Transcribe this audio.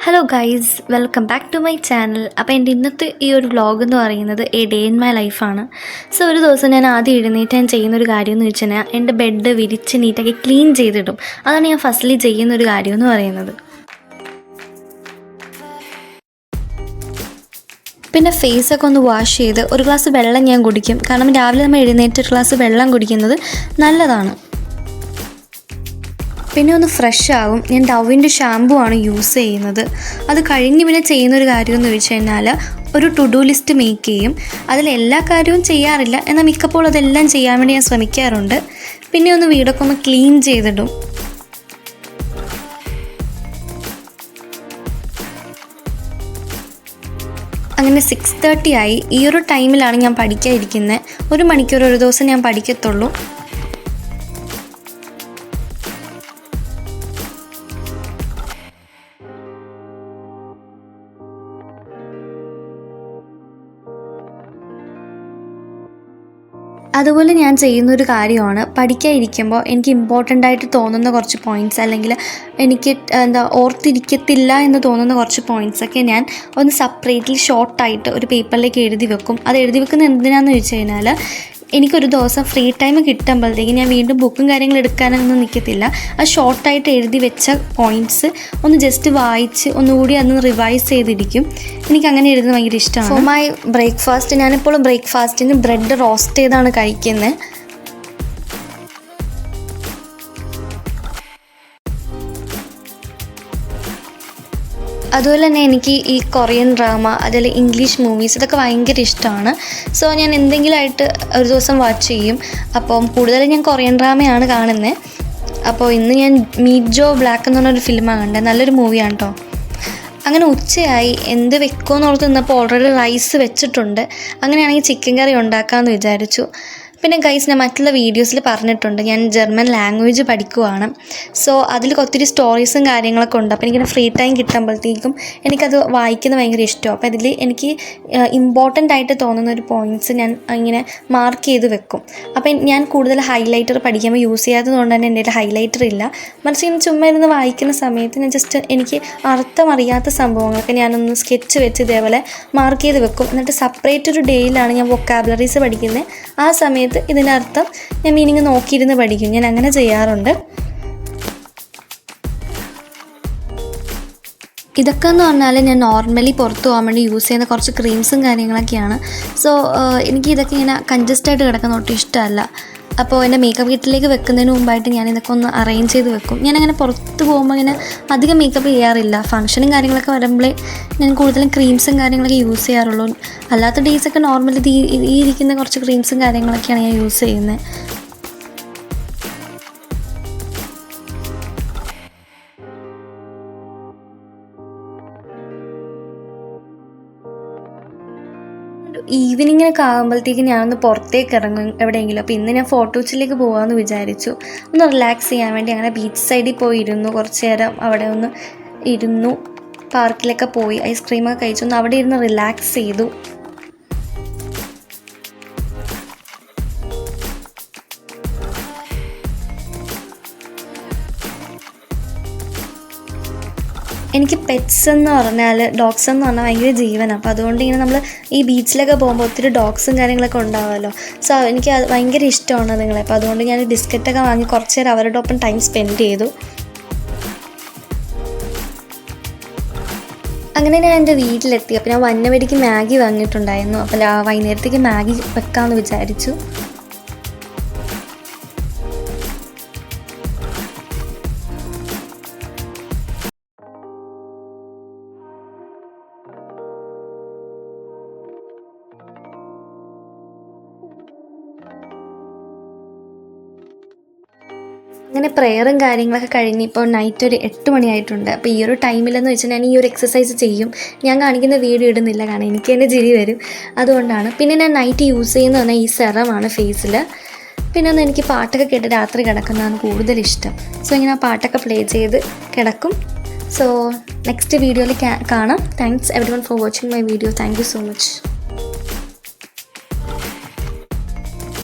Hello guys, welcome back to my channel. അപ്പോൾ എൻ്റെ ഇന്നത്തെ ഈ ഒരു വ്ളോഗ് എന്ന് പറയുന്നത് എ ഡേ ഇൻ മൈ ലൈഫാണ്. സോ ഒരു ദിവസം ഞാൻ ആദ്യം എഴുന്നേറ്റ് ഞാൻ ചെയ്യുന്നൊരു കാര്യം എന്ന് വെച്ച് കഴിഞ്ഞാൽ എൻ്റെ ബെഡ് വിരിച്ച് നീറ്റാക്കി ക്ലീൻ ചെയ്തിടും. അതാണ് ഞാൻ ഫസ്റ്റ്ലി ചെയ്യുന്നൊരു കാര്യം എന്ന് പറയുന്നത്. പിന്നെ ഫേസൊക്കെ ഒന്ന് വാഷ് ചെയ്ത് ഒരു ഗ്ലാസ് വെള്ളം ഞാൻ കുടിക്കും. കാരണം രാവിലെ നമ്മൾ എഴുന്നേറ്റ് ഒരു ഗ്ലാസ് വെള്ളം കുടിക്കുന്നത് നല്ലതാണ്. പിന്നെ ഒന്ന് ഫ്രഷ് ആകും. ഞാൻ ഡവിൻ്റെ ഷാമ്പു ആണ് യൂസ് ചെയ്യുന്നത്. അത് കഴിഞ്ഞ് പിന്നെ ചെയ്യുന്നൊരു കാര്യമെന്ന് ചോദിച്ചു കഴിഞ്ഞാൽ ഒരു ടു ഡു ലിസ്റ്റ് മേക്ക് ചെയ്യും. അതിലെല്ലാ കാര്യവും ചെയ്യാറില്ല, എന്നാൽ മിക്കപ്പോൾ അതെല്ലാം ചെയ്യാൻ വേണ്ടി ഞാൻ ശ്രമിക്കാറുണ്ട്. പിന്നെ ഒന്ന് വീടൊക്കെ ഒന്ന് ക്ലീൻ ചെയ്തിടും. അങ്ങനെ 6:30 ആയി. ഈ ഒരു ടൈമിലാണ് ഞാൻ പഠിക്കാതിരിക്കുന്നത്. 1 മണിക്കൂർ ഒരു ദിവസം ഞാൻ പഠിക്കത്തുള്ളൂ. അതുപോലെ ഞാൻ ചെയ്യുന്നൊരു കാര്യമാണ് പഠിക്കാതിരിക്കുമ്പോൾ എനിക്ക് ഇമ്പോർട്ടൻ്റ് ആയിട്ട് തോന്നുന്ന കുറച്ച് പോയിൻറ്റ്സ്, അല്ലെങ്കിൽ എനിക്ക് ഓർത്തിരിക്കത്തില്ല എന്ന് തോന്നുന്ന കുറച്ച് പോയിൻറ്റ്സൊക്കെ ഞാൻ ഒന്ന് സെപ്പറേറ്റ്ലി ഷോർട്ടായിട്ട് ഒരു പേപ്പറിലേക്ക് എഴുതി വെക്കും. അത് എഴുതി വെക്കുന്നത് എന്തിനാണെന്ന് ചോദിച്ചു കഴിഞ്ഞാൽ എനിക്കൊരു ദിവസം ഫ്രീ ടൈം കിട്ടുമ്പോഴത്തേക്ക് ഞാൻ വീണ്ടും ബുക്കും കാര്യങ്ങളും എടുക്കാനൊന്നും നിൽക്കത്തില്ല. അത് ഷോർട്ടായിട്ട് എഴുതി വെച്ച പോയിൻറ്റ്സ് ഒന്ന് ജസ്റ്റ് വായിച്ച് ഒന്നുകൂടി അതൊന്ന് റിവൈസ് ചെയ്തിരിക്കും. എനിക്കങ്ങനെ എഴുതുന്നത് ഭയങ്കര ഇഷ്ടമാണ്. ഫോർ മൈ ബ്രേക്ക്ഫാസ്റ്റ് ഞാനിപ്പോഴും ബ്രേക്ക്ഫാസ്റ്റിന് ബ്രെഡ് റോസ്റ്റ് ചെയ്താണ് കഴിക്കുന്നത്. അതുപോലെ തന്നെ എനിക്ക് ഈ കൊറിയൻ ഡ്രാമ, അതിൽ ഇംഗ്ലീഷ് മൂവീസ്, ഇതൊക്കെ ഭയങ്കര ഇഷ്ടമാണ്. സോ ഞാൻ എന്തെങ്കിലുമായിട്ട് ഒരു ദിവസം വാച്ച് ചെയ്യും. അപ്പം കൂടുതലും ഞാൻ കൊറിയൻ ഡ്രാമയാണ് കാണുന്നത്. അപ്പോൾ ഇന്ന് ഞാൻ മീറ്റ് ജോ ബ്ലാക്ക് എന്ന് പറഞ്ഞൊരു ഫിലിമാണ് കണ്ടത്. നല്ലൊരു മൂവിയാണ് കേട്ടോ. അങ്ങനെ ഉച്ചയായി. എന്ത് വെക്കുമെന്ന് ഓർത്ത് നിന്നപ്പോൾ ഓൾറെഡി റൈസ് വെച്ചിട്ടുണ്ട്. അങ്ങനെയാണെങ്കിൽ ചിക്കൻ കറി ഉണ്ടാക്കാമെന്ന് വിചാരിച്ചു. പിന്നെ ഗൈസ്, ഞാൻ മറ്റുള്ള വീഡിയോസിൽ പറഞ്ഞിട്ടുണ്ട് ഞാൻ ജർമ്മൻ ലാംഗ്വേജ് പഠിക്കുവാണ്. സോ അതിൽ ഒത്തിരി സ്റ്റോറീസും കാര്യങ്ങളൊക്കെ ഉണ്ട്. അപ്പോൾ എനിക്കിങ്ങനെ ഫ്രീ ടൈം കിട്ടുമ്പോഴത്തേക്കും എനിക്കത് വായിക്കുന്നത് ഭയങ്കര ഇഷ്ടമാണ്. അപ്പോൾ അതിൽ എനിക്ക് ഇമ്പോർട്ടൻ്റ് ആയിട്ട് തോന്നുന്ന ഒരു പോയിൻറ്റ്സ് ഞാൻ ഇങ്ങനെ മാർക്ക് ചെയ്ത് വെക്കും. അപ്പം ഞാൻ കൂടുതൽ ഹൈലൈറ്റർ പഠിക്കുമ്പോൾ യൂസ് ചെയ്യാത്തത് കൊണ്ട് തന്നെ എൻ്റെ ഹൈലൈറ്റർ ഇല്ല. മറിച്ച് ഇങ്ങനെ ചുമ്മാ ഇരുന്ന് വായിക്കുന്ന സമയത്ത് ഞാൻ ജസ്റ്റ് എനിക്ക് അർത്ഥമറിയാത്ത സംഭവങ്ങളൊക്കെ ഞാനൊന്ന് സ്കെച്ച് വെച്ച് ഇതേപോലെ മാർക്ക് ചെയ്ത് വെക്കും. എന്നിട്ട് സെപ്പറേറ്റ് ഒരു ഡേയിലാണ് ഞാൻ വൊക്കാബുലറീസ് പഠിക്കുന്നത്. ആ സമയത്ത് ഇതിനർത്ഥം ഞാൻ മീനിങ് നോക്കിയിരുന്ന് പഠിക്കും. ഞാൻ അങ്ങനെ ചെയ്യാറുണ്ട്. ഇതൊക്കെ എന്ന് പറഞ്ഞാൽ ഞാൻ നോർമലി പുറത്ത് പോകാൻ വേണ്ടി യൂസ് ചെയ്യുന്ന കുറച്ച് ക്രീംസും കാര്യങ്ങളൊക്കെയാണ്. സോ എനിക്ക് ഇതൊക്കെ ഇങ്ങനെ കൺജസ്റ്റായിട്ട് കിടക്കുന്ന ഒട്ടും ഇഷ്ടമല്ല. അപ്പോൾ എൻ്റെ മേക്കപ്പ് കിറ്റിലേക്ക് വെക്കുന്നതിന് മുമ്പായിട്ട് ഞാൻ ഇതൊക്കെ ഒന്ന് അറേഞ്ച് ചെയ്ത് വെക്കും. ഞാനങ്ങനെ പുറത്ത് പോകുമ്പോൾ ഇങ്ങനെ അധികം മേക്കപ്പ് ചെയ്യാറില്ല. ഫംഗ്ഷനും കാര്യങ്ങളൊക്കെ വരുമ്പോഴേ ഞാൻ കൂടുതലും ക്രീംസും കാര്യങ്ങളൊക്കെ യൂസ് ചെയ്യാറുള്ളൂ. അല്ലാത്ത ഡേയ്സൊക്കെ നോർമലി ഈ ഇരിക്കുന്ന കുറച്ച് ക്രീംസും കാര്യങ്ങളൊക്കെയാണ് ഞാൻ യൂസ് ചെയ്യുന്നത്. ഈവനിങ്ങിനൊക്കെ ആകുമ്പോഴത്തേക്ക് ഞാനൊന്ന് പുറത്തേക്ക് ഇറങ്ങും എവിടെയെങ്കിലും. അപ്പോൾ ഇന്ന് ഞാൻ ഫോട്ടോച്ചിലേക്ക് പോകാമെന്ന് വിചാരിച്ചു. ഒന്ന് റിലാക്സ് ചെയ്യാൻ വേണ്ടി അങ്ങനെ ബീച്ച് സൈഡിൽ പോയി ഇരുന്നു. കുറച്ച് നേരം അവിടെ ഒന്ന് ഇരുന്നു. പാർക്കിലൊക്കെ പോയി ഐസ്ക്രീമൊക്കെ കഴിച്ചു. ഒന്ന് അവിടെ ഇരുന്ന് റിലാക്സ് ചെയ്തു. എനിക്ക് പെറ്റ്സ് എന്ന് പറഞ്ഞാൽ, ഡോഗ്സ് എന്ന് പറഞ്ഞാൽ ഭയങ്കര ജീവനാണ്. അപ്പോൾ അതുകൊണ്ട് ഇങ്ങനെ നമ്മൾ ഈ ബീച്ചിലൊക്കെ പോകുമ്പോൾ ഒത്തിരി ഡോഗ്സും കാര്യങ്ങളൊക്കെ ഉണ്ടാവുമല്ലോ. സോ എനിക്ക് അത് ഭയങ്കര ഇഷ്ടമാണ് അതുങ്ങളെ. അപ്പോൾ അതുകൊണ്ട് ഞാൻ ബിസ്ക്കറ്റൊക്കെ വാങ്ങി കുറച്ച് നേരം അവരുടെ ഒപ്പം ടൈം സ്പെൻഡ് ചെയ്തു. അങ്ങനെ ഞാൻ എൻ്റെ വീട്ടിലെത്തി. അപ്പോൾ ഞാൻ വന്ന വഴിക്ക് മാഗി വാങ്ങിയിട്ടുണ്ടായിരുന്നു. അപ്പോൾ വൈകുന്നേരത്തേക്ക് മാഗി വെക്കാമെന്ന് വിചാരിച്ചു. അങ്ങനെ പ്രെയറും കാര്യങ്ങളൊക്കെ കഴിഞ്ഞ് ഇപ്പോൾ നൈറ്റ് ഒരു 8 മണിയായിട്ടുണ്ട്. അപ്പോൾ ഈ ഒരു ടൈമിലെന്ന് വെച്ചാൽ ഞാൻ ഈ ഒരു എക്സസൈസ് ചെയ്യും. ഞാൻ കാണിക്കുന്ന വീഡിയോ ഇടുന്നില്ല, കാരണം എനിക്ക് തന്നെ ചിരി വരും. അതുകൊണ്ടാണ്. പിന്നെ ഞാൻ നൈറ്റ് യൂസ് ചെയ്യുന്ന പറഞ്ഞാൽ ഈ സെറമാണ് ഫേസിൽ. പിന്നെ ഒന്ന് എനിക്ക് പാട്ടൊക്കെ കേട്ട് രാത്രി കിടക്കുന്നതാണ് കൂടുതൽ ഇഷ്ടം. സോ ഇങ്ങനെ ആ പാട്ടൊക്കെ പ്ലേ ചെയ്ത് കിടക്കും. സോ നെക്സ്റ്റ് വീഡിയോയിൽ കാണാം. Thanks everyone for watching my video. Thank you so much.